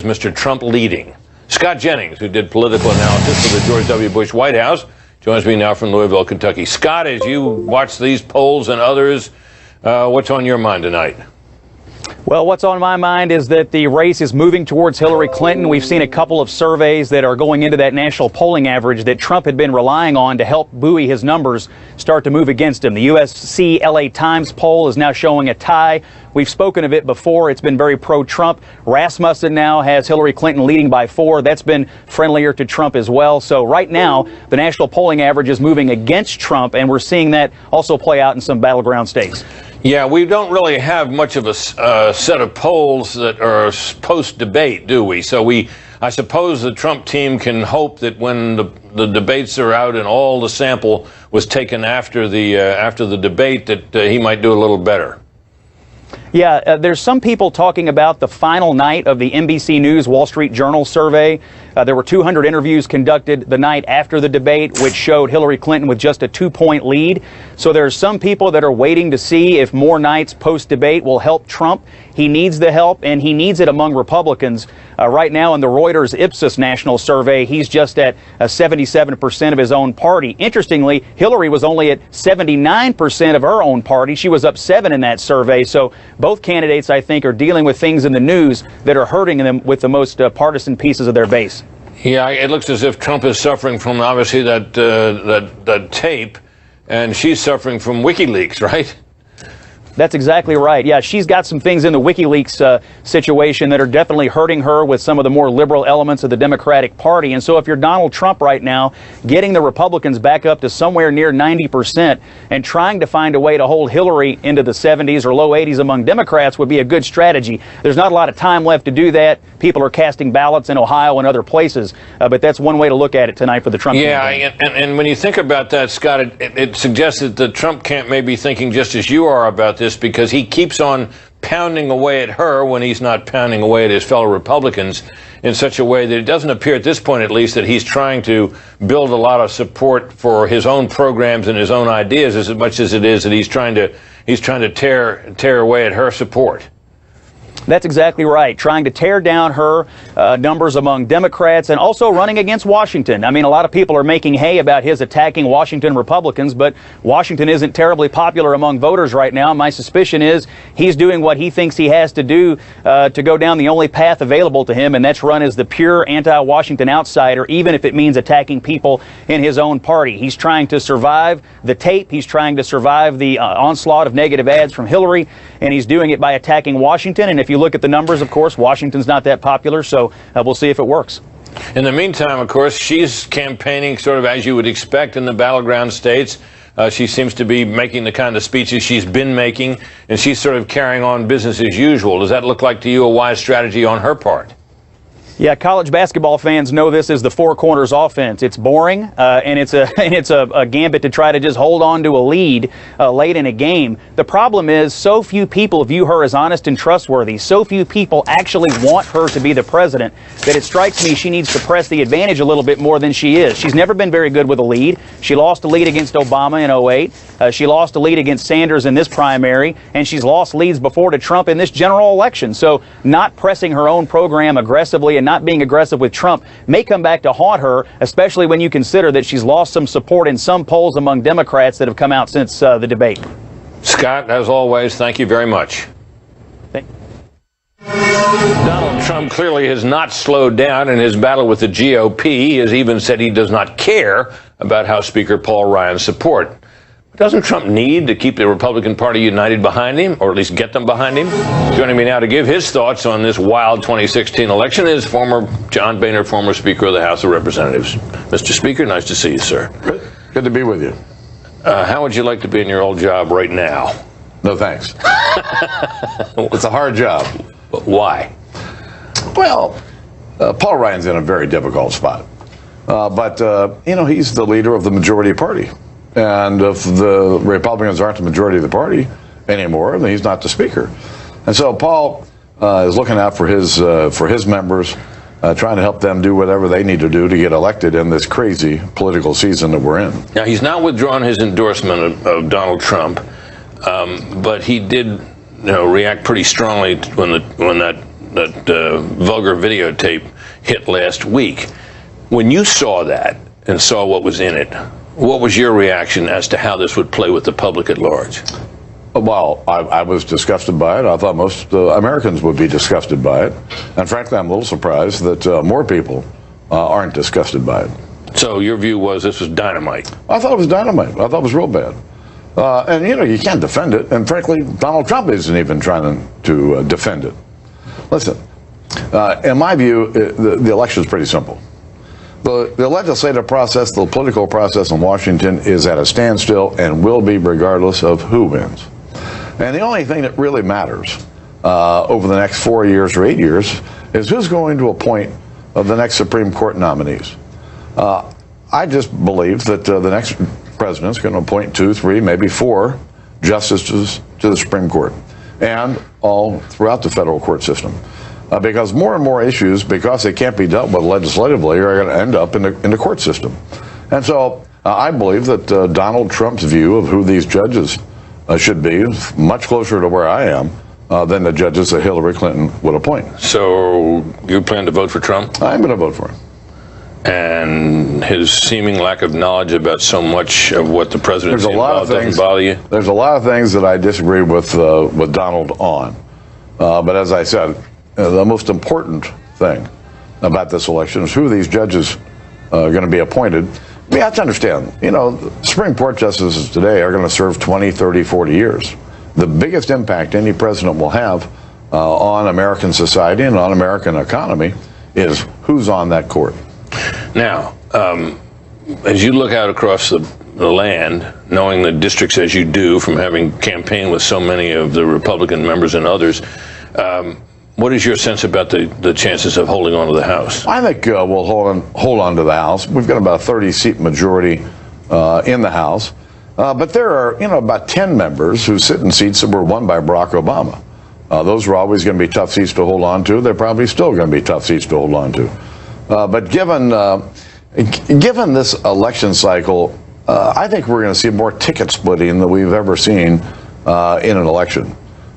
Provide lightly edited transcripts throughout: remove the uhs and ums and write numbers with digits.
Mr. Trump leading. Scott Jennings, who did political analysis for the George W. Bush White House, joins me now from Louisville, Kentucky. Scott, as you watch these polls and others, what's on your mind tonight? Well, what's on my mind is that the race is moving towards Hillary Clinton. We've seen a couple of surveys that are going into that national polling average that Trump had been relying on to help buoy his numbers start to move against him. The USC LA Times poll is now showing a tie. We've spoken of it before. It's been very pro-Trump. Rasmussen now has Hillary Clinton leading by 4. That's been friendlier to Trump as well. So right now, the national polling average is moving against Trump, and we're seeing that also play out in some battleground states. Yeah, we don't really have much of a set of polls that are post-debate, do we? So I suppose the Trump team can hope that when the debates are out and all the sample was taken after the debate, that he might do a little better. Yeah, there's some people talking about the final night of the NBC News Wall Street Journal survey. There were 200 interviews conducted the night after the debate, which showed Hillary Clinton with just a 2-point lead. So there are some people that are waiting to see if more nights post-debate will help Trump. He needs the help, and he needs it among Republicans. Right now in the Reuters Ipsos national survey, he's just at 77% of his own party. Interestingly, Hillary was only at 79% of her own party. She was up 7 in that survey. So both candidates, I think, are dealing with things in the news that are hurting them with the most partisan pieces of their base. Yeah, it looks as if Trump is suffering from, obviously, that tape, and she's suffering from WikiLeaks, right? That's exactly right. Yeah, she's got some things in the WikiLeaks situation that are definitely hurting her with some of the more liberal elements of the Democratic Party. And so if you're Donald Trump right now, getting the Republicans back up to somewhere near 90% and trying to find a way to hold Hillary into the 70s or low 80s among Democrats would be a good strategy. There's not a lot of time left to do that. People are casting ballots in Ohio and other places, but that's one way to look at it tonight for the Trump campaign. And when you think about that, Scott, it suggests that Trump can't maybe thinking just as you are about this, because he keeps on pounding away at her when he's not pounding away at his fellow Republicans in such a way that it doesn't appear at this point, at least, that he's trying to build a lot of support for his own programs and his own ideas as much as it is that he's trying to tear away at her support. That's exactly right. Trying to tear down her numbers among Democrats and also running against Washington. I mean, a lot of people are making hay about his attacking Washington Republicans, but Washington isn't terribly popular among voters right now. My suspicion is he's doing what he thinks he has to do to go down the only path available to him, and that's run as the pure anti-Washington outsider, even if it means attacking people in his own party. He's trying to survive the tape. He's trying to survive the onslaught of negative ads from Hillary, and he's doing it by attacking Washington. And if you look at the numbers, of course, Washington's not that popular, so we'll see if it works. In the meantime, of course, she's campaigning sort of as you would expect in the battleground states. She seems to be making the kind of speeches she's been making, and she's sort of carrying on business as usual. Does that look like to you a wise strategy on her part? Yeah, college basketball fans know this as the four corners offense. It's boring, and it's a gambit to try to just hold on to a lead late in a game. The problem is so few people view her as honest and trustworthy. So few people actually want her to be the president that it strikes me she needs to press the advantage a little bit more than she is. She's never been very good with a lead. She lost a lead against Obama in 2008. She lost a lead against Sanders in this primary, and she's lost leads before to Trump in this general election. So not pressing her own program aggressively and not being aggressive with Trump may come back to haunt her, especially when you consider that she's lost some support in some polls among Democrats that have come out since the debate. Scott, as always, thank you very much. Donald Trump clearly has not slowed down in his battle with the GOP. He has even said he does not care about House Speaker Paul Ryan's support. Doesn't Trump need to keep the Republican Party united behind him, or at least get them behind him? Joining me now to give his thoughts on this wild 2016 election is former John Boehner, former Speaker of the House of Representatives. Mr. Speaker, nice to see you, sir. Good to be with you. How would you like to be in your old job right now? No, thanks. It's a hard job. Why? Well, Paul Ryan's in a very difficult spot. But he's the leader of the majority party. And if the Republicans aren't the majority of the party anymore, then he's not the speaker. And so Paul is looking out for his members, trying to help them do whatever they need to do to get elected in this crazy political season that we're in. Now, he's not withdrawn his endorsement of Donald Trump, but he did react pretty strongly when that vulgar videotape hit last week. When you saw that and saw what was in it, what was your reaction as to how this would play with the public at large? Well, I was disgusted by it. I thought most Americans would be disgusted by it. And frankly, I'm a little surprised that more people aren't disgusted by it. So your view was this was dynamite? I thought it was dynamite. I thought it was real bad. And, you know, you can't defend it. And frankly, Donald Trump isn't even trying to defend it. Listen, in my view, the election is pretty simple. The legislative process, the political process in Washington is at a standstill and will be regardless of who wins. And the only thing that really matters over the next 4 years or 8 years is who's going to appoint the next Supreme Court nominees. I just believe that the next president's going to appoint 2, 3, maybe 4 justices to the Supreme Court and all throughout the federal court system. Because more and more issues, because they can't be dealt with legislatively, are going to end up in the court system. And so I believe that Donald Trump's view of who these judges should be is much closer to where I am than the judges that Hillary Clinton would appoint. So you plan to vote for Trump? I'm going to vote for him. And his seeming lack of knowledge about so much of what the president's involved doesn't bother you? There's a lot of things that I disagree with Donald on. But as I said, the most important thing about this election is who these judges are going to be appointed. We have to understand, you know, Supreme Court justices today are going to serve 20, 30, 40 years. The biggest impact any president will have on American society and on American economy is who's on that court. Now, as you look out across the land, knowing the districts as you do from having campaigned with so many of the Republican members and others, what is your sense about the chances of holding on to the House? I think we'll hold on to the House. We've got about a 30-seat majority in the House. But there are, you know, about 10 members who sit in seats that were won by Barack Obama. Those were always going to be tough seats to hold on to. They're probably still going to be tough seats to hold on to. But given this election cycle, I think we're going to see more ticket splitting than we've ever seen in an election,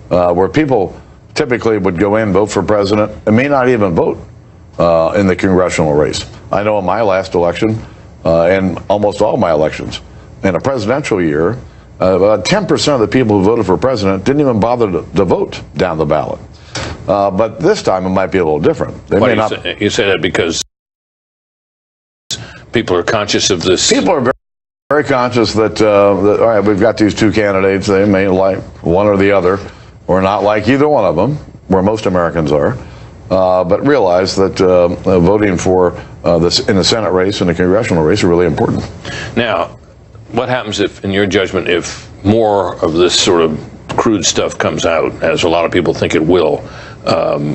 where people typically would go in, vote for president, and may not even vote in the congressional race. I know in my last election, and almost all my elections, in a presidential year, about 10% of the people who voted for president didn't even bother to vote down the ballot. But this time it might be a little different. You say that because people are conscious of this? People are very conscious that, all right, we've got these two candidates. They may like one or the other, or not like either one of them, where most Americans are. But realize that voting for this in the Senate race and the congressional race are really important. Now, what happens if, in your judgment, if more of this sort of crude stuff comes out, as a lot of people think it will,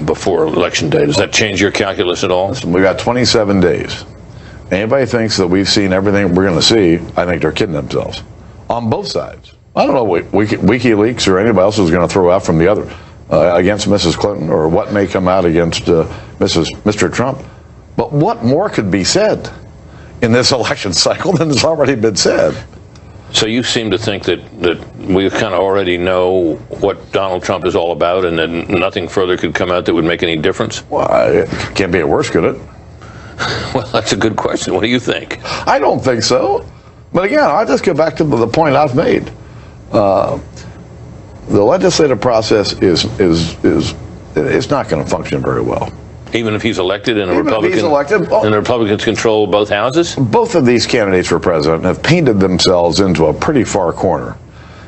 before Election Day? Does that change your calculus at all? Listen, we've got 27 days. Anybody thinks that we've seen everything we're going to see, I think they're kidding themselves. On both sides. I don't know what WikiLeaks or anybody else is going to throw out from the other against Mrs. Clinton, or what may come out against Mr. Trump. But what more could be said in this election cycle than has already been said? So you seem to think that we kind of already know what Donald Trump is all about, and that nothing further could come out that would make any difference? Well, it can't be worse, could it? Well, that's a good question. What do you think? I don't think so. But again, I'll just get back to the point I've made. The legislative process is not going to function very well. Even if he's elected and the Republicans control both houses? Both of these candidates for president have painted themselves into a pretty far corner.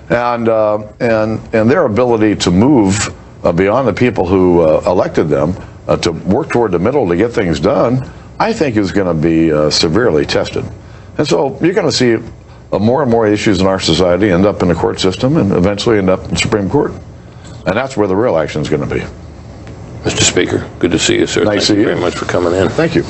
And their ability to move beyond the people who elected them, to work toward the middle to get things done, I think is going to be severely tested. And so you're going to see more and more issues in our society end up in the court system and eventually end up in the Supreme Court. And that's where the real action is going to be. Mr. Speaker, good to see you, sir. Nice Thank you very much for coming in. Thank you.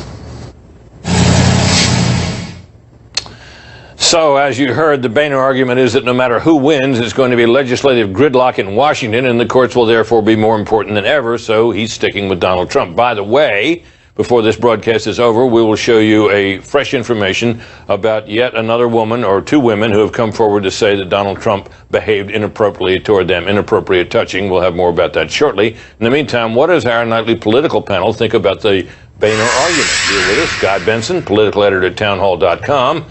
So, as you heard, the Boehner argument is that no matter who wins, it's going to be legislative gridlock in Washington, and the courts will therefore be more important than ever, so he's sticking with Donald Trump. By the way, before this broadcast is over, we will show you a fresh information about yet another woman or two women who have come forward to say that Donald Trump behaved inappropriately toward them, inappropriate touching. We'll have more about that shortly. In the meantime, what does our nightly political panel think about the Boehner argument? Here with us, Guy Benson, political editor at townhall.com,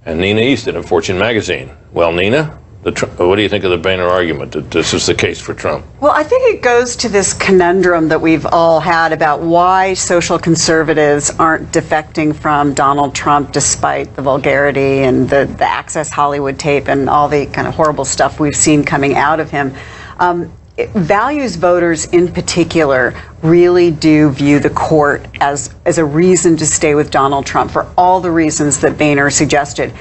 and Nina Easton of Fortune magazine. Well, Nina, what do you think of the Boehner argument that this is the case for Trump? Well, I think it goes to this conundrum that we've all had about why social conservatives aren't defecting from Donald Trump despite the vulgarity and the Access Hollywood tape and all the kind of horrible stuff we've seen coming out of him. Values voters in particular really do view the court as a reason to stay with Donald Trump for all the reasons that Boehner suggested.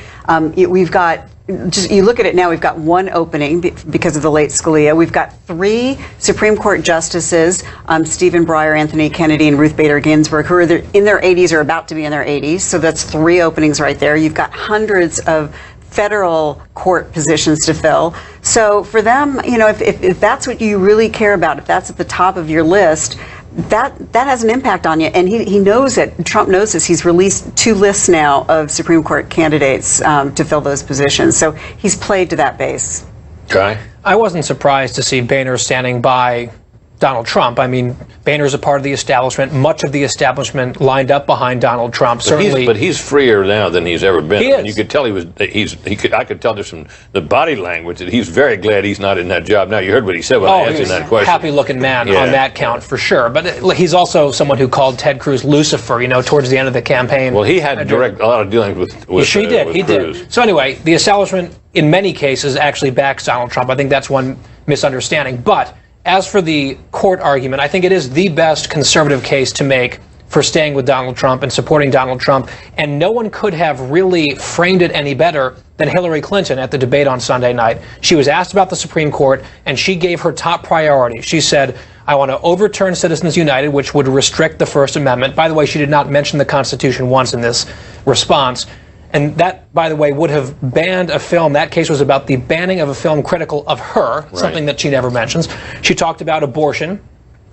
We've got, just you look at it now, we've got one opening because of the late Scalia. We've got 3 Supreme Court justices, Stephen Breyer, Anthony Kennedy, and Ruth Bader Ginsburg, who are in their 80s or about to be in their 80s. So that's 3 openings right there. You've got hundreds of federal court positions to fill. So for them, you know, if that's what you really care about, if that's at the top of your list, that has an impact on you. And he knows it. Trump knows this. He's released 2 lists now of Supreme Court candidates to fill those positions. So he's played to that base. Okay. I wasn't surprised to see Boehner standing by Donald Trump. I mean, Boehner's a part of the establishment. Much of the establishment lined up behind Donald Trump. But he's freer now than he's ever been. He is. And you could tell I could tell just from the body language that he's very glad he's not in that job now. You heard what he said when I asked him that question. Happy-looking man on that count for sure. But he's also someone who called Ted Cruz Lucifer, you know, towards the end of the campaign. Well, he had a lot of dealings with he did. So anyway, the establishment in many cases actually backs Donald Trump. I think that's one misunderstanding. But as for the court argument, I think it is the best conservative case to make for staying with Donald Trump and supporting Donald Trump. And no one could have really framed it any better than Hillary Clinton at the debate on Sunday night. She was asked about the Supreme Court, and she gave her top priority. She said, I want to overturn Citizens United, which would restrict the First Amendment. By the way, she did not mention the Constitution once in this response. And that, by the way, would have banned a film. That case was about the banning of a film critical of her, something that she never mentions. She talked about abortion,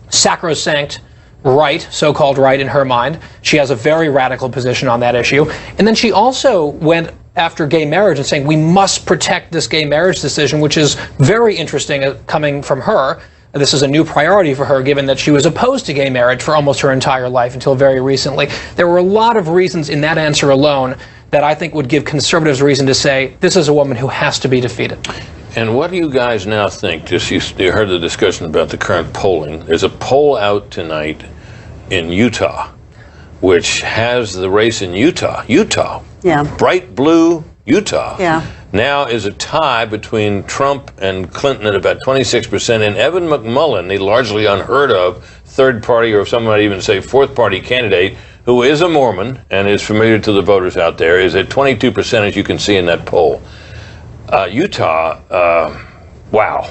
sacrosanct right, so-called right in her mind. She has a very radical position on that issue. And then she also went after gay marriage and saying we must protect this gay marriage decision, which is very interesting coming from her. This is a new priority for her, given that she was opposed to gay marriage for almost her entire life until very recently. There were a lot of reasons in that answer alone that I think would give conservatives reason to say this is a woman who has to be defeated. And what do you guys now think? Just you heard the discussion about the current polling. There's a poll out tonight in Utah, which has the race in Utah, bright blue Utah, now is a tie between Trump and Clinton at about 26%, and Evan McMullin, the largely unheard of third party, or some might even say fourth party candidate, who is a Mormon and is familiar to the voters out there, is at 22%, as you can see in that poll. Utah, wow.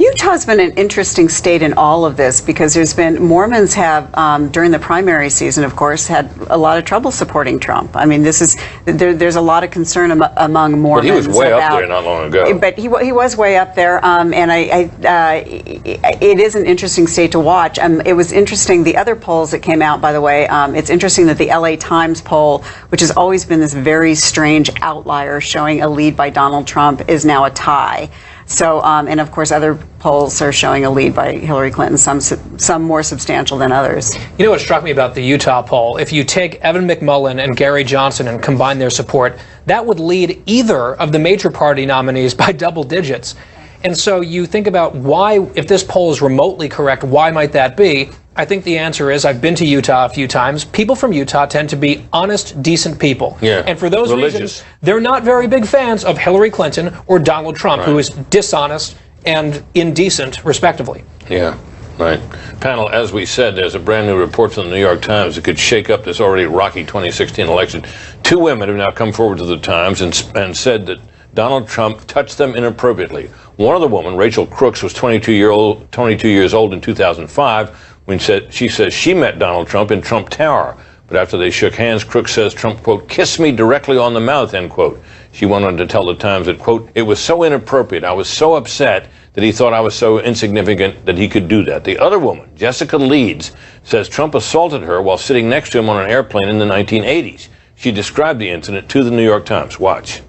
Utah's been an interesting state in all of this because Mormons have, during the primary season, of course, had a lot of trouble supporting Trump. I mean, there's a lot of concern among Mormons. But he was way up there not long ago. But he was way up there, and it is an interesting state to watch. It was interesting, the other polls that came out, by the way, it's interesting that the LA Times poll, which has always been this very strange outlier showing a lead by Donald Trump, is now a tie. So, and of course, other polls are showing a lead by Hillary Clinton, some more substantial than others. You know what struck me about the Utah poll? If you take Evan McMullin and Gary Johnson and combine their support, that would lead either of the major party nominees by double digits. And so you think about why, if this poll is remotely correct, why might that be? I think the answer is, I've been to Utah a few times. People from Utah tend to be honest, decent people. Yeah. And for those reasons, they're not very big fans of Hillary Clinton or Donald Trump, who is dishonest and indecent, respectively. Yeah, right. Panel, as we said, there's a brand new report from the New York Times that could shake up this already rocky 2016 election. 2 women have now come forward to the Times and said that Donald Trump touched them inappropriately. One of the women, Rachel Crooks, was 22 years old in 2005 when she says she met Donald Trump in Trump Tower. But after they shook hands, Crooks says Trump, quote, kissed me directly on the mouth, end quote. She went on to tell the Times that, quote, it was so inappropriate. I was so upset that he thought I was so insignificant that he could do that. The other woman, Jessica Leeds, says Trump assaulted her while sitting next to him on an airplane in the 1980s. She described the incident to the New York Times. Watch.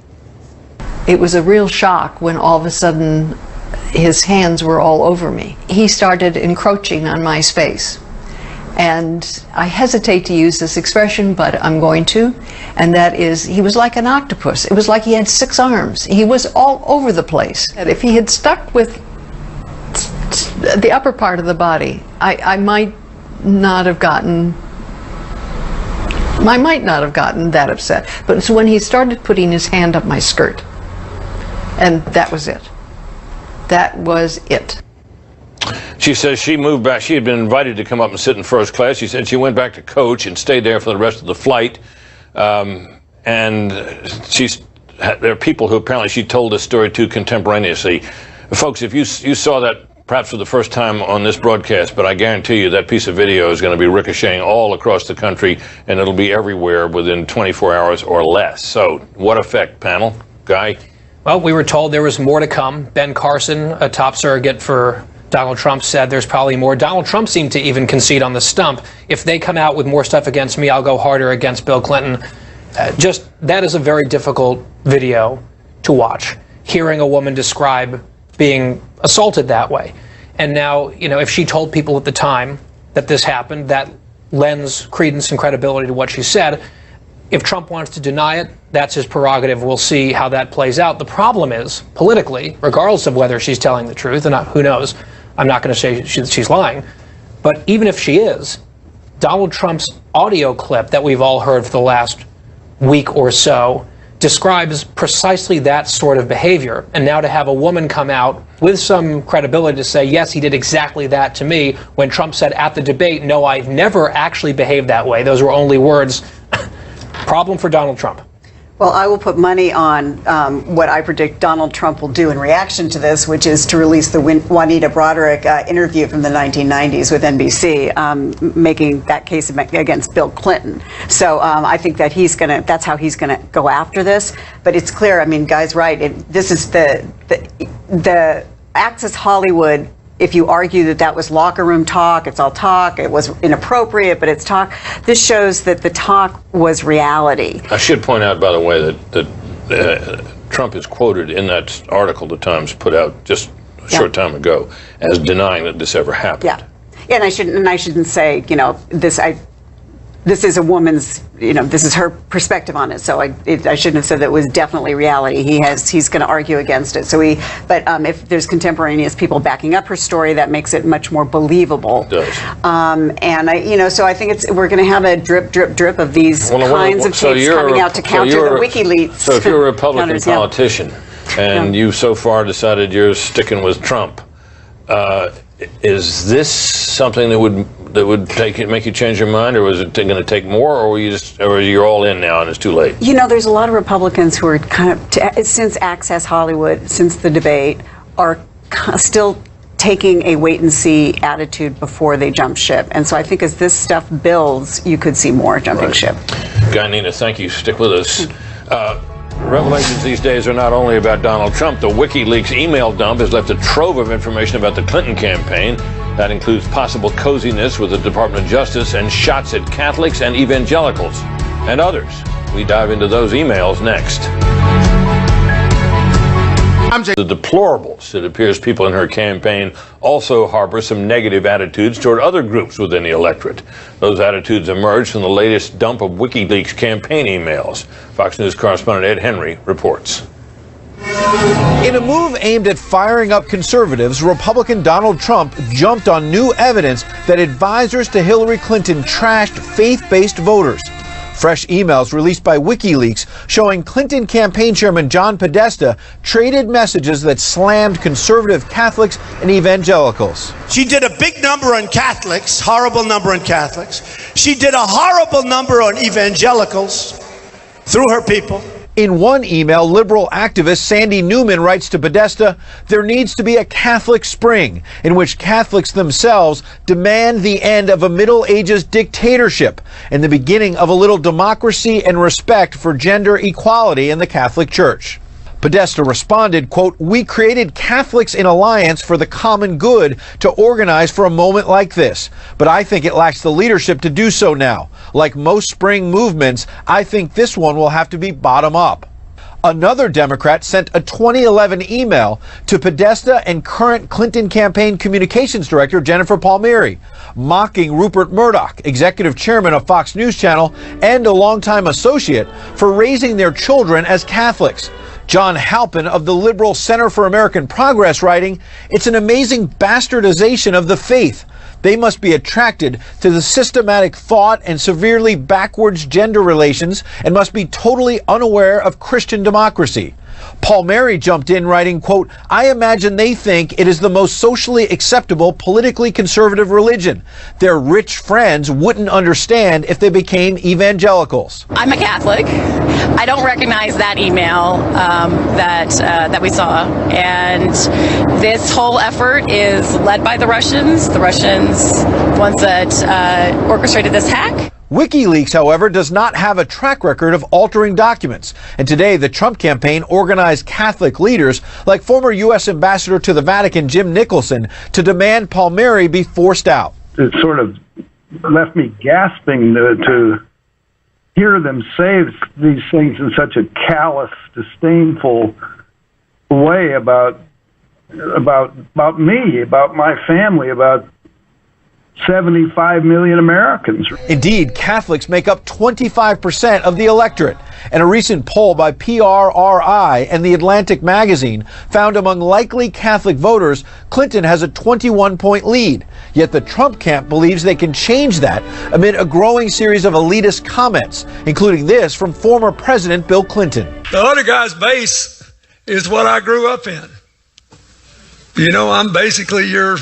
It was a real shock when all of a sudden his hands were all over me. He started encroaching on my space. And I hesitate to use this expression, but I'm going to. And that is, he was like an octopus. It was like he had 6 arms. He was all over the place. And if he had stuck with the upper part of the body, I might not have gotten that upset. But it's when he started putting his hand up my skirt. And that was it. That was it. She says she moved back. She had been invited to come up and sit in first class. She said she went back to coach and stayed there for the rest of the flight. And there are people who apparently she told this story to contemporaneously. Folks, if you saw that perhaps for the first time on this broadcast, but I guarantee you that piece of video is going to be ricocheting all across the country, and it'll be everywhere within 24 hours or less. So what effect, panel? Guy? Well, we were told there was more to come. Ben Carson, a top surrogate for Donald Trump, said there's probably more. Donald Trump seemed to even concede on the stump. If they come out with more stuff against me, I'll go harder against Bill Clinton. That is a very difficult video to watch. Hearing a woman describe being assaulted that way. And now, if she told people at the time that this happened, that lends credence and credibility to what she said. If Trump wants to deny it, that's his prerogative. We'll see how that plays out. The problem is, politically, regardless of whether she's telling the truth or not, who knows, I'm not going to say she's lying. But even if she is, Donald Trump's audio clip that we've all heard for the last week or so describes precisely that sort of behavior. And now to have a woman come out with some credibility to say, yes, he did exactly that to me, when Trump said at the debate, no, I've never actually behaved that way. Those were only words. Problem for Donald Trump. Well, I will put money on what I predict Donald Trump will do in reaction to this, which is to release the Juanita Broderick interview from the 1990s with NBC, making that case against Bill Clinton. So I think that that's how he's going to go after this. But it's clear, I mean, Guy's right. This is the Access Hollywood. If you argue that that was locker room talk, it's all talk, it was inappropriate, but it's talk. This shows that the talk was reality. I should point out, by the way, that Trump is quoted in that article the Times put out just a short time ago as denying that this ever happened. Yeah, and I shouldn't say, this is a woman's, this is her perspective on it. So I shouldn't have said that it was definitely reality. He's going to argue against it. But if there's contemporaneous people backing up her story, that makes it much more believable. It does. So I think we're going to have a drip, drip, drip of these kinds of tapes coming out to counter the WikiLeaks. So if you're a Republican politician and you so far decided you're sticking with Trump, is this something that would make you change your mind, or was it going to take more, or you're all in now and it's too late? There's a lot of Republicans who are kind of since Access Hollywood, since the debate, are still taking a wait and see attitude before they jump ship. And so I think as this stuff builds, you could see more jumping ship. Guy, Nina, thank you. Stick with us. Revelations these days are not only about Donald Trump. The WikiLeaks email dump has left a trove of information about the Clinton campaign. That includes possible coziness with the Department of Justice and shots at Catholics and evangelicals and others. We dive into those emails next. The deplorables. It appears people in her campaign also harbor some negative attitudes toward other groups within the electorate. Those attitudes emerged from the latest dump of WikiLeaks campaign emails. Fox News correspondent Ed Henry reports. In a move aimed at firing up conservatives, Republican Donald Trump jumped on new evidence that advisors to Hillary Clinton trashed faith-based voters. Fresh emails released by WikiLeaks showing Clinton campaign chairman John Podesta traded messages that slammed conservative Catholics and evangelicals. She did a big number on Catholics, horrible number on Catholics. She did a horrible number on evangelicals through her people. In one email, liberal activist Sandy Newman writes to Podesta, there needs to be a Catholic spring in which Catholics themselves demand the end of a Middle Ages dictatorship and the beginning of a little democracy and respect for gender equality in the Catholic Church. Podesta responded, quote, "We created Catholics in Alliance for the common good to organize for a moment like this, but I think it lacks the leadership to do so now. Like most spring movements, I think this one will have to be bottom up." Another Democrat sent a 2011 email to Podesta and current Clinton campaign communications director Jennifer Palmieri, mocking Rupert Murdoch, executive chairman of Fox News Channel and a longtime associate, for raising their children as Catholics. John Halpin of the liberal Center for American Progress writing, "It's an amazing bastardization of the faith. They must be attracted to the systematic thought and severely backwards gender relations and must be totally unaware of Christian democracy." Palmieri jumped in writing, quote, "I imagine they think it is the most socially acceptable, politically conservative religion. Their rich friends wouldn't understand if they became evangelicals." I'm a Catholic. I don't recognize that email that we saw. And this whole effort is led by the Russians. The Russians, ones that orchestrated this hack. WikiLeaks, however, does not have a track record of altering documents. And today, the Trump campaign organized Catholic leaders like former U.S. Ambassador to the Vatican, Jim Nicholson, to demand Palmieri be forced out. It sort of left me gasping to hear them say these things in such a callous, disdainful way about me, about my family, about 75 million Americans. Indeed, Catholics make up 25% of the electorate. And a recent poll by PRRI and The Atlantic magazine found among likely Catholic voters, Clinton has a 21-point lead. Yet the Trump camp believes they can change that amid a growing series of elitist comments, including this from former President Bill Clinton. The other guy's base is what I grew up in. You know, I'm basically your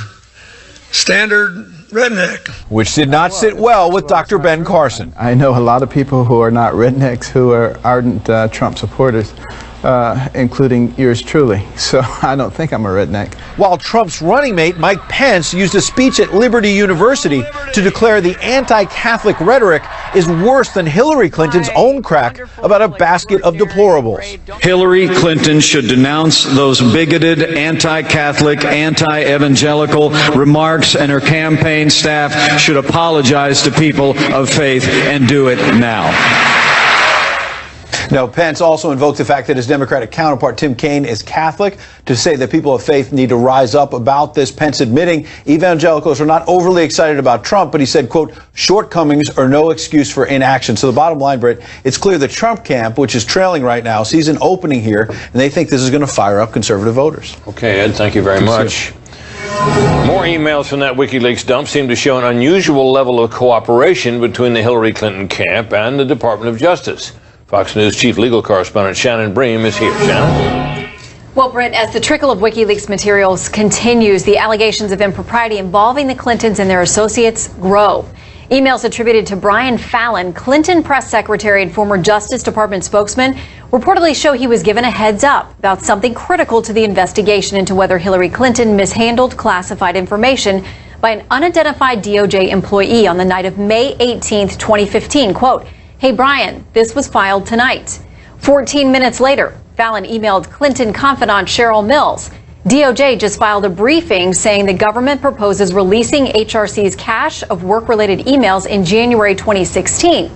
standard redneck. Which did not sit well with Dr. Ben Carson. I know a lot of people who are not rednecks who are ardent Trump supporters, including yours truly. So I don't think I'm a redneck. While Trump's running mate, Mike Pence, used a speech at Liberty University to declare the anti-Catholic rhetoric is worse than Hillary Clinton's own crack about a basket of deplorables. Hillary Clinton should denounce those bigoted, anti-Catholic, anti-evangelical remarks, and her campaign staff should apologize to people of faith and do it now. Now, Pence also invoked the fact that his Democratic counterpart, Tim Kaine, is Catholic, to say that people of faith need to rise up about this. Pence admitting evangelicals are not overly excited about Trump, but he said, quote, "Shortcomings are no excuse for inaction." So the bottom line, Brit, it's clear the Trump camp, which is trailing right now, sees an opening here, and they think this is going to fire up conservative voters. Okay, Ed, thank you very much. More emails from that WikiLeaks dump seem to show an unusual level of cooperation between the Hillary Clinton camp and the Department of Justice. Fox News chief legal correspondent Shannon Bream is here. Shannon? Well, Brit, as the trickle of WikiLeaks materials continues, the allegations of impropriety involving the Clintons and their associates grow. Emails attributed to Brian Fallon, Clinton press secretary and former Justice Department spokesman, reportedly show he was given a heads up about something critical to the investigation into whether Hillary Clinton mishandled classified information by an unidentified DOJ employee on the night of May 18th, 2015. Quote, "Hey, Brian, this was filed tonight." 14 minutes later, Fallon emailed Clinton confidant Cheryl Mills. DOJ just filed a briefing saying the government proposes releasing HRC's cache of work-related emails in January 2016.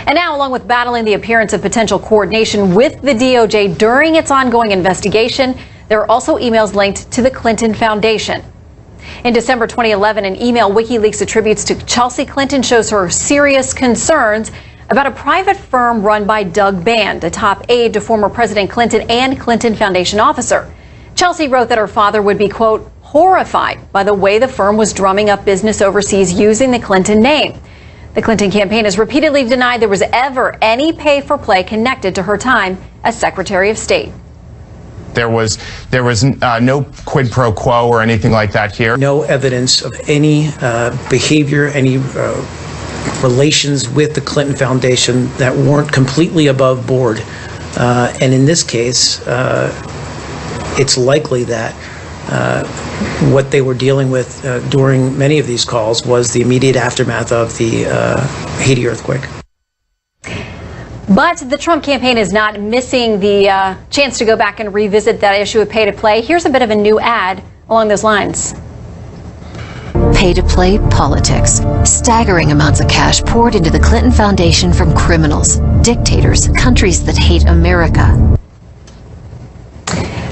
And now, along with battling the appearance of potential coordination with the DOJ during its ongoing investigation, there are also emails linked to the Clinton Foundation. In December 2011, an email WikiLeaks attributes to Chelsea Clinton shows her serious concerns about a private firm run by Doug Band, a top aide to former President Clinton and Clinton Foundation officer. Chelsea wrote that her father would be, quote, "horrified by the way the firm was drumming up business overseas using the Clinton name." The Clinton campaign has repeatedly denied there was ever any pay for play connected to her time as Secretary of State. There was no quid pro quo or anything like that here. No evidence of any behavior, any relations with the Clinton Foundation that weren't completely above board. And in this case, it's likely that what they were dealing with during many of these calls was the immediate aftermath of the Haiti earthquake. But the Trump campaign is not missing the chance to go back and revisit that issue of pay to play. Here's a bit of a new ad along those lines. Pay-to-play politics. Staggering amounts of cash poured into the Clinton Foundation from criminals, dictators, countries that hate America.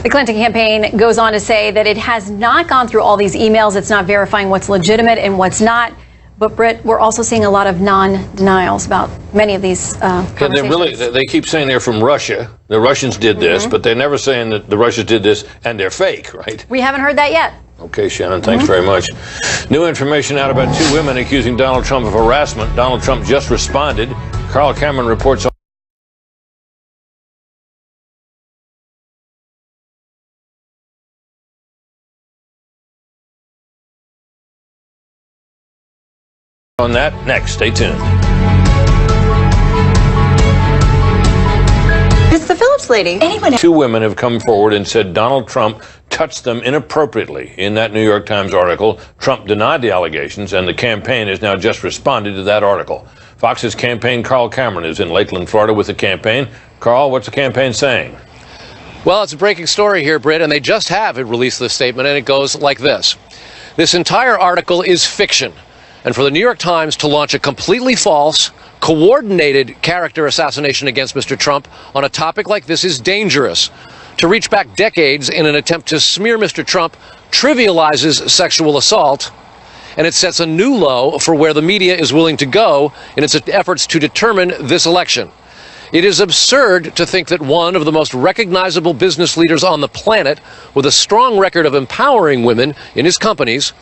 The Clinton campaign goes on to say that it has not gone through all these emails. It's not verifying what's legitimate and what's not. But, Brit, we're also seeing a lot of non-denials about many of these conversations. They keep saying they're from Russia. The Russians did this, but they're never saying that the Russians did this and they're fake, right? We haven't heard that yet. Okay, Shannon, thanks very much. New information out about 2 women accusing Donald Trump of harassment. Donald Trump just responded. Carl Cameron reports on that next. Stay tuned. It's the Phillips lady. Anyone? 2 women have come forward and said Donald Trump touched them inappropriately. In that New York Times article, Trump denied the allegations, and the campaign has now just responded to that article. Fox's campaign, Carl Cameron, is in Lakeland, Florida with the campaign. Carl, what's the campaign saying? Well, it's a breaking story here, Brit, and they just have released this statement, and it goes like this. This entire article is fiction. And for the New York Times to launch a completely false, coordinated character assassination against Mr. Trump on a topic like this is dangerous. To reach back decades in an attempt to smear Mr. Trump trivializes sexual assault, and it sets a new low for where the media is willing to go in its efforts to determine this election. It is absurd to think that one of the most recognizable business leaders on the planet, with a strong record of empowering women in his companies,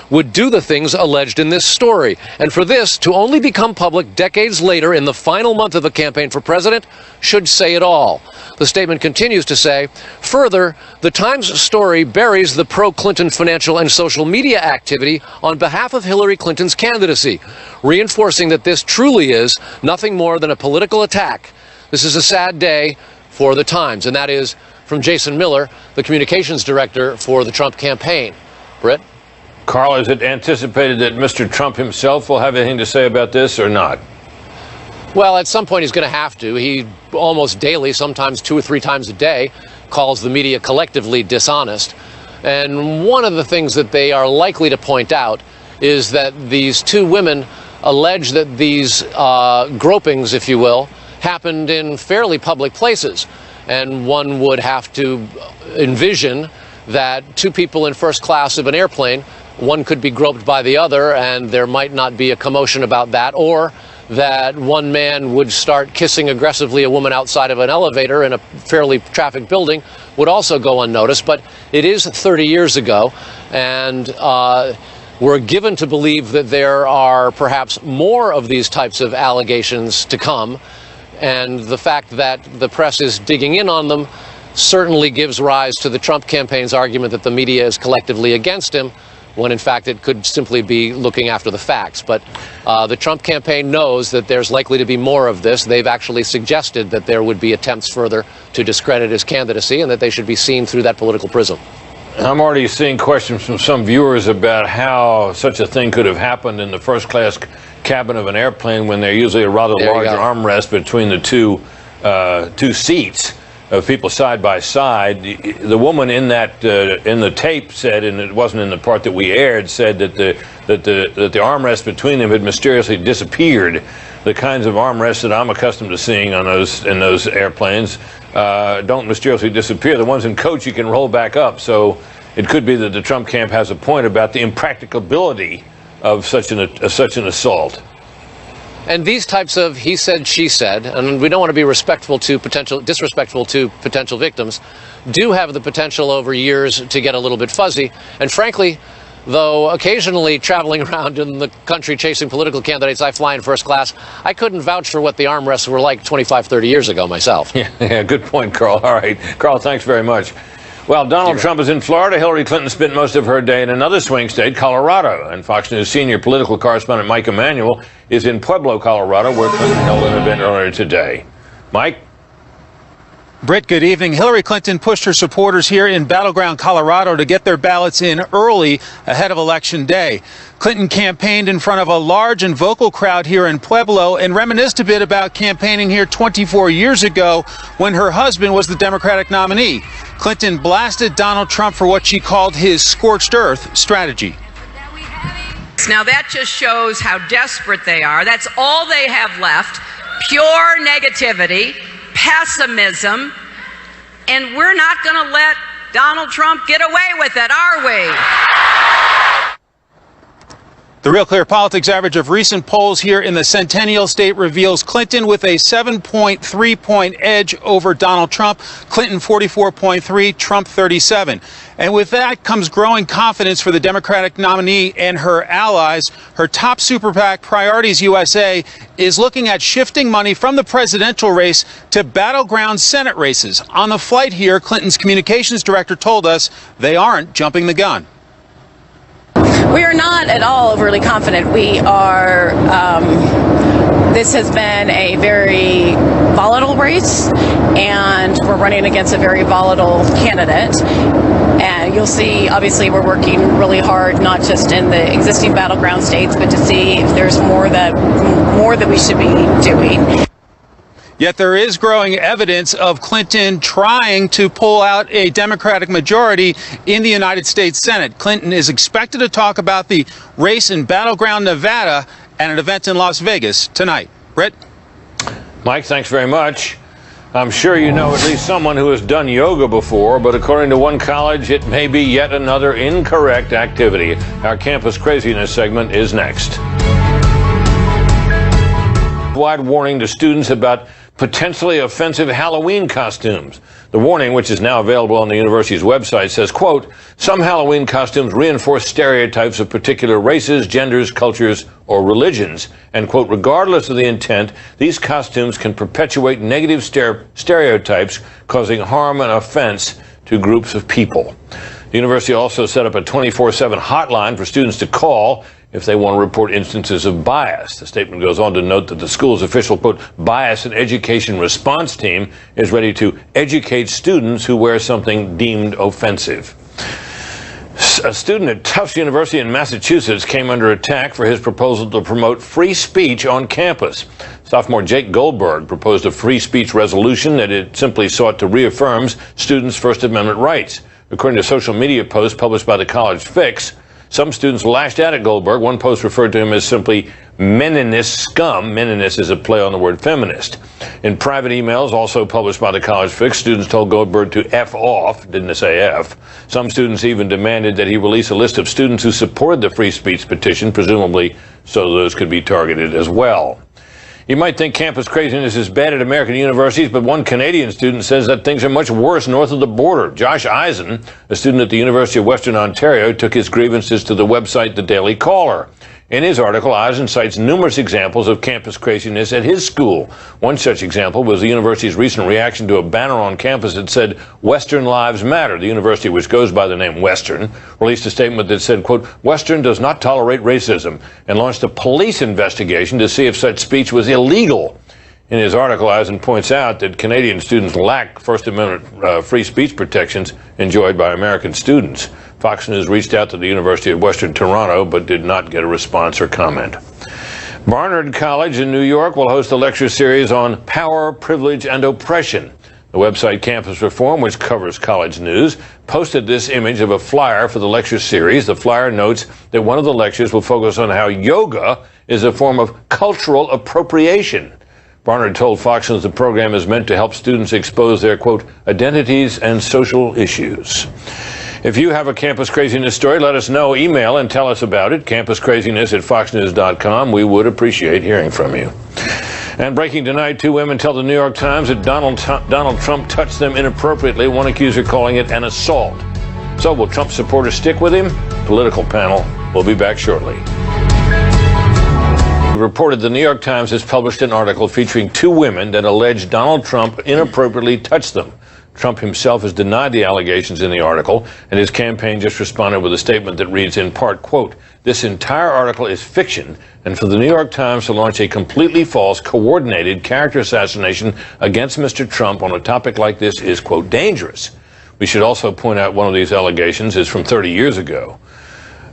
would do the things alleged in this story. And for this to only become public decades later in the final month of the campaign for president should say it all. The statement continues to say, further, the Times story buries the pro-Clinton financial and social media activity on behalf of Hillary Clinton's candidacy, reinforcing that this truly is nothing more than a political attack. This is a sad day for the Times, and that is from Jason Miller, the communications director for the Trump campaign. Brit? Carl, is it anticipated that Mr. Trump himself will have anything to say about this or not? Well, at some point he's going to have to. He almost daily, sometimes 2 or 3 times a day, calls the media collectively dishonest. And one of the things that they are likely to point out is that these 2 women allege that these gropings, if you will, happened in fairly public places. And one would have to envision that 2 people in first class of an airplane, one could be groped by the other, and there might not be a commotion about that, or that one man would start kissing aggressively a woman outside of an elevator in a fairly trafficked building would also go unnoticed. But it is 30 years ago, and we're given to believe that there are perhaps more of these types of allegations to come, and the fact that the press is digging in on them certainly gives rise to the Trump campaign's argument that the media is collectively against him, when in fact it could simply be looking after the facts. But the Trump campaign knows that there's likely to be more of this. They've actually suggested that there would be attempts further to discredit his candidacy and that they should be seen through that political prism. I'm already seeing questions from some viewers about how such a thing could have happened in the first class cabin of an airplane when there's usually a rather large armrest between the two seats of people side by side. The woman in that in the tape said, and it wasn't in the part that we aired, said that the armrest between them had mysteriously disappeared. The kinds of armrests that I'm accustomed to seeing on those airplanes don't mysteriously disappear. The ones in coach you can roll back up. So it could be that the Trump camp has a point about the impracticability of such an assault. And these types of he said, she said, and we don't want to be disrespectful to potential victims, do have the potential over years to get a little bit fuzzy. And frankly, though occasionally traveling around in the country chasing political candidates, I fly in first class, I couldn't vouch for what the armrests were like 25, 30 years ago myself. Yeah, good point, Carl. All right. Carl, thanks very much. Well, Donald Trump is in Florida. Hillary Clinton spent most of her day in another swing state, Colorado. And Fox News senior political correspondent Mike Emanuel is in Pueblo, Colorado, where Clinton held an event earlier today. Mike? Brit, good evening. Hillary Clinton pushed her supporters here in battleground Colorado to get their ballots in early ahead of Election Day. Clinton campaigned in front of a large and vocal crowd here in Pueblo and reminisced a bit about campaigning here 24 years ago when her husband was the Democratic nominee. Clinton blasted Donald Trump for what she called his scorched earth strategy. Now that just shows how desperate they are. That's all they have left. Pure negativity, pessimism, and we're not going to let Donald Trump get away with it, are we? The Real Clear Politics average of recent polls here in the Centennial State reveals Clinton with a 7.3-point edge over Donald Trump. Clinton 44.3, Trump 37. And with that comes growing confidence for the Democratic nominee and her allies. Her top super PAC, Priorities USA, is looking at shifting money from the presidential race to battleground Senate races. On the flight here, Clinton's communications director told us they aren't jumping the gun. We are not at all overly confident. We are, this has been a very volatile race, and we're running against a very volatile candidate. And you'll see, obviously, we're working really hard, not just in the existing battleground states, but to see if there's more that we should be doing. Yet there is growing evidence of Clinton trying to pull out a Democratic majority in the United States Senate. Clinton is expected to talk about the race in battleground Nevada at an event in Las Vegas tonight. Brit? Mike, thanks very much. I'm sure you know at least someone who has done yoga before, but according to one college, it may be yet another incorrect activity. Our Campus Craziness segment is next. Wide warning to students about potentially offensive Halloween costumes. The warning, which is now available on the university's website, says, quote, some Halloween costumes reinforce stereotypes of particular races, genders, cultures, or religions. And, quote, regardless of the intent, these costumes can perpetuate negative stereotypes, causing harm and offense to groups of people. The university also set up a 24/7 hotline for students to call if they want to report instances of bias. The statement goes on to note that the school's official, quote, bias and education response team is ready to educate students who wear something deemed offensive. A student at Tufts University in Massachusetts came under attack for his proposal to promote free speech on campus. Sophomore Jake Goldberg proposed a free speech resolution that it simply sought to reaffirm students' First Amendment rights. According to social media posts published by the College Fix, some students lashed out at Goldberg. One post referred to him as simply meninist scum. Meninist is a play on the word feminist. In private emails also published by the College Fix, students told Goldberg to F off, didn't say F. Some students even demanded that he release a list of students who supported the free speech petition, presumably so those could be targeted as well. You might think campus craziness is bad at American universities, but one Canadian student says that things are much worse north of the border. Josh Eisen, a student at the University of Western Ontario, took his grievances to the website The Daily Caller. In his article, Eisen cites numerous examples of campus craziness at his school. One such example was the university's recent reaction to a banner on campus that said, Western Lives Matter. The university, which goes by the name Western, released a statement that said, quote, Western does not tolerate racism, and launched a police investigation to see if such speech was illegal. In his article, Eisen points out that Canadian students lack First Amendment free speech protections enjoyed by American students. Fox News reached out to the University of Western Toronto, but did not get a response or comment. Barnard College in New York will host a lecture series on power, privilege, and oppression. The website Campus Reform, which covers college news, posted this image of a flyer for the lecture series. The flyer notes that one of the lectures will focus on how yoga is a form of cultural appropriation. Barnard told Fox News the program is meant to help students expose their, quote, identities and social issues. If you have a Campus Craziness story, let us know. Email and tell us about it, campuscraziness@foxnews.com. We would appreciate hearing from you. And breaking tonight, two women tell the New York Times that Donald Trump touched them inappropriately, one accuser calling it an assault. So will Trump supporters stick with him? Political panel. We'll be back shortly. Reported the New York Times has published an article featuring two women that allege Donald Trump inappropriately touched them. Trump himself has denied the allegations in the article, and his campaign just responded with a statement that reads in part, quote, "This entire article is fiction, and for the New York Times to launch a completely false, coordinated character assassination against Mr. Trump on a topic like this is, quote, dangerous." We should also point out one of these allegations is from 30 years ago.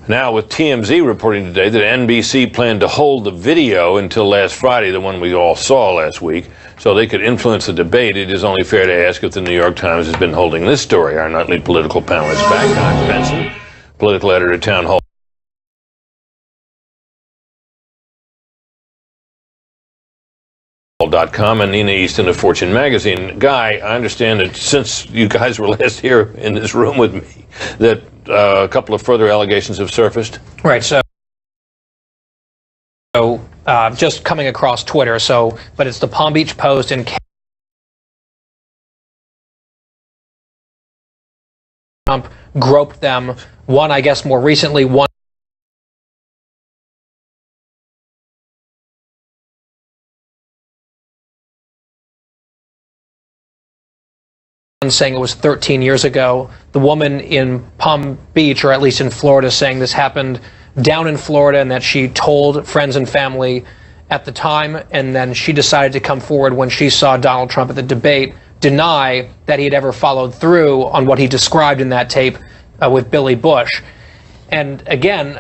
Now, with TMZ reporting today that NBC planned to hold the video until last Friday, the one we all saw last week, so they could influence the debate, it is only fair to ask if the New York Times has been holding this story. Our nightly political panel is back. I'm Benson, political editor at Town Hall. And Nina Easton of Fortune magazine. Guy, I understand that since you guys were last here in this room with me, that a couple of further allegations have surfaced. Right. So just coming across Twitter. But it's the Palm Beach Post and Trump groped them. One, I guess, more recently. One. Saying it was 13 years ago. The woman in Palm Beach, or at least in Florida, saying this happened down in Florida and that she told friends and family at the time, and then she decided to come forward when she saw Donald Trump at the debate deny that he had ever followed through on what he described in that tape with Billy Bush. And again,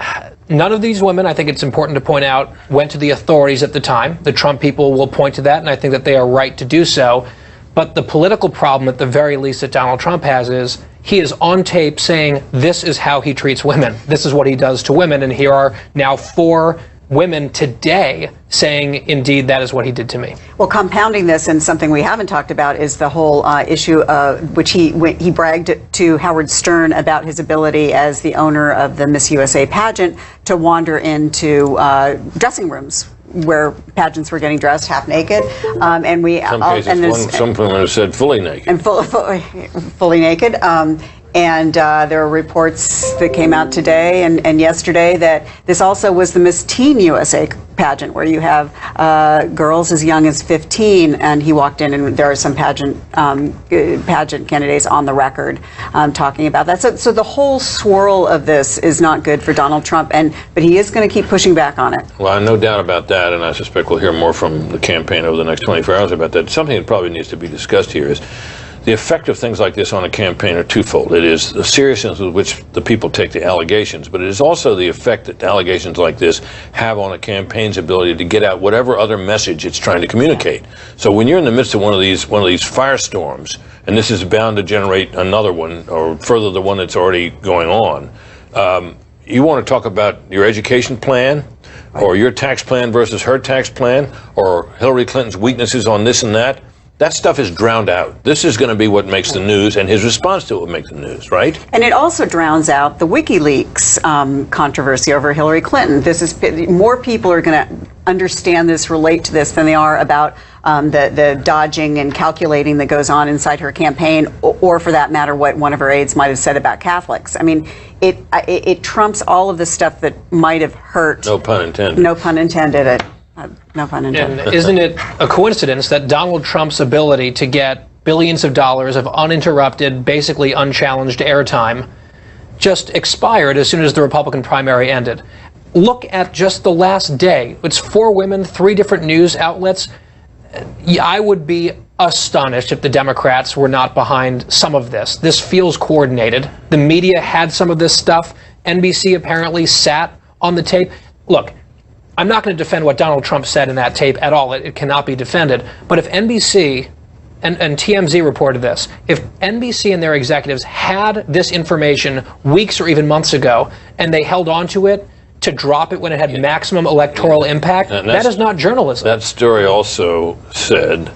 none of these women, I think it's important to point out, went to the authorities at the time. The Trump people will point to that, and I think that they are right to do so. But the political problem, at the very least, that Donald Trump has is he is on tape saying this is how he treats women. This is what he does to women. And here are now 4 women today saying, indeed, that is what he did to me. Well, compounding this, and something we haven't talked about, is the whole issue which he bragged to Howard Stern about his ability as the owner of the Miss USA pageant to wander into dressing rooms where pageants were getting dressed half naked, and we some cases, some women have said fully naked, and fully naked. And there are reports that came out today and yesterday that this also was the Miss Teen USA pageant, where you have girls as young as 15, and he walked in, and there are some pageant candidates on the record talking about that. So the whole swirl of this is not good for Donald Trump, but he is going to keep pushing back on it. Well, no doubt about that, and I suspect we'll hear more from the campaign over the next 24 hours about that. Something that probably needs to be discussed here is the effect of things like this on a campaign are twofold. It is the seriousness with which the people take the allegations, but it is also the effect that allegations like this have on a campaign's ability to get out whatever other message it's trying to communicate. So when you're in the midst of one of these firestorms, and this is bound to generate another one or further the one that's already going on, you want to talk about your education plan, or your tax plan versus her tax plan, or Hillary Clinton's weaknesses on this and that. That stuff is drowned out. This is going to be what makes the news, and his response to it will make the news, right? And it also drowns out the WikiLeaks controversy over Hillary Clinton. More people are going to understand this, relate to this, than they are about the dodging and calculating that goes on inside her campaign, or for that matter, what one of her aides might have said about Catholics. I mean, it trumps all of the stuff that might have hurt. No pun intended. No pun intended. No pun intended. And isn't it a coincidence that Donald Trump's ability to get billions of dollars of uninterrupted, basically unchallenged airtime just expired as soon as the Republican primary ended? Look at just the last day. It's 4 women, 3 different news outlets. I would be astonished if the Democrats were not behind some of this. This feels coordinated. The media had some of this stuff. NBC apparently sat on the tape. Look, I'm not going to defend what Donald Trump said in that tape at all. It cannot be defended. But if NBC and TMZ reported this, if NBC and their executives had this information weeks or even months ago, and they held on to it to drop it when it had maximum electoral impact, that is not journalism. That story also said